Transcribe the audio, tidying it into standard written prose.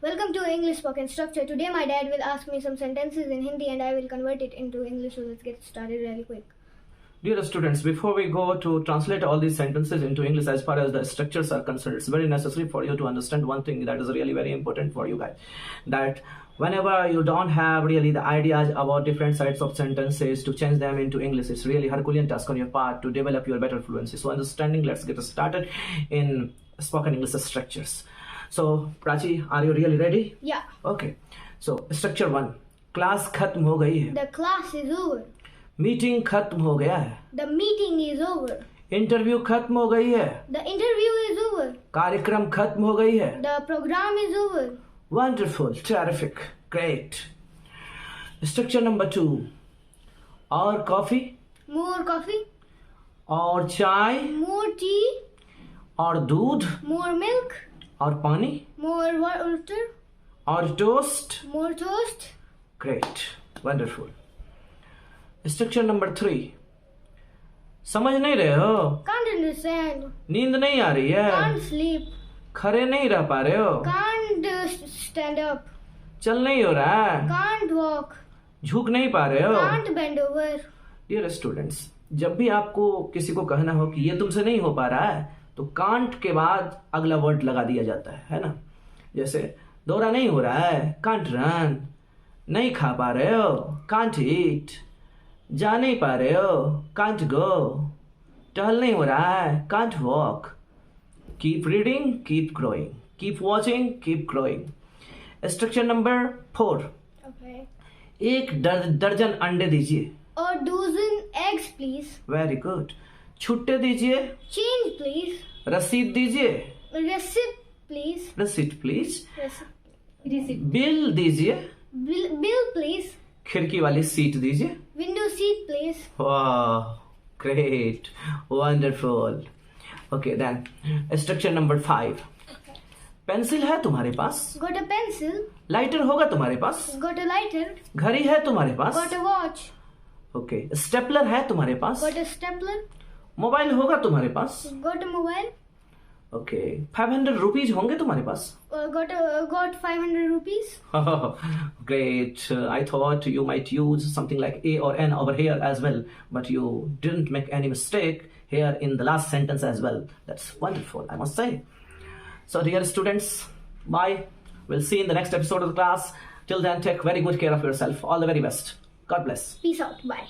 Welcome to English Spoken Structure. Today my dad will ask me some sentences in Hindi and I will convert it into English. So let's get started really quick. Dear students, before we go to translate all these sentences into English as far as the structures are concerned, it's very necessary for you to understand one thing that is really very important for you guys. That whenever you don't have really the ideas about different sides of sentences to change them into English, it's really Herculean task on your part to develop your better fluency. So understanding, let's get started in spoken English structures. So Prachi, are you really ready? Yeah. Okay. So structure 1. Class खत्म हो गई है. The class is over. Meeting खत्म हो गया है. The meeting is over. Interview खत्म हो गई है. The interview is over. कार्यक्रम खत्म हो गई है. The program is over. Wonderful, terrific, great. Structure number 2. और कॉफी. More coffee. और चाय. More tea. और दूध. More milk. और पानी. More water. और toast. More toast. Great, wonderful. Structure number 3. समझ नहीं रहे हो. Can't understand. नींद नहीं आ रही है. Can't sleep. खड़े नहीं रह पा रहे हो. Can't stand up. चल नहीं हो रहा है. Can't walk. झुक नहीं पा रहे हो. Can't bend over. Dear students, जब भी आपको किसी को कहना हो कि ये तुमसे नहीं हो पा रहा है, तो कांट के बाद अगला वर्ड लगा दिया जाता है ना. जैसे दौरा नहीं हो रहा है, कांट रन. नहीं खा पा रहे हो, कांट ईट. जा नहीं पा रहे हो, कांट गो. टहल नहीं हो रहा है, can't walk. Keep reading, keep growing. Keep watching, keep growing. Structure number 4. Okay. एक दर्जन अंडे दीजिए. A dozen eggs, please. Very good. छुट्टे दीजिए. Change, please. रसीद दीजिए. Receipt, please. रसीद प्लीज. Receipt. बिल दीजिए. Bill, please. खिड़की वाली सीट दीजिए. Window seat, please. वाह, great, wonderful. Okay then structure number 5. Pencil है तुम्हारे पास. Got a pencil. लाइटर होगा तुम्हारे पास. Got a lighter. घड़ी है तुम्हारे पास. Got a watch. Okay. Stapler है तुम्हारे पास. Got a stapler. मोबाइल होगा तुम्हारे पास. Got a mobile. Okay. 500 rupees होंगे तुम्हारे पास. Got 500 rupees. Great. I thought you might use something like A or N over here as well, but you didn't make any mistake here in the last sentence as well. That's wonderful, I must say. So dear students, bye. We'll see in the next episode of the class. Till then, take very good care of yourself. All the very best. God bless. Peace out. Bye.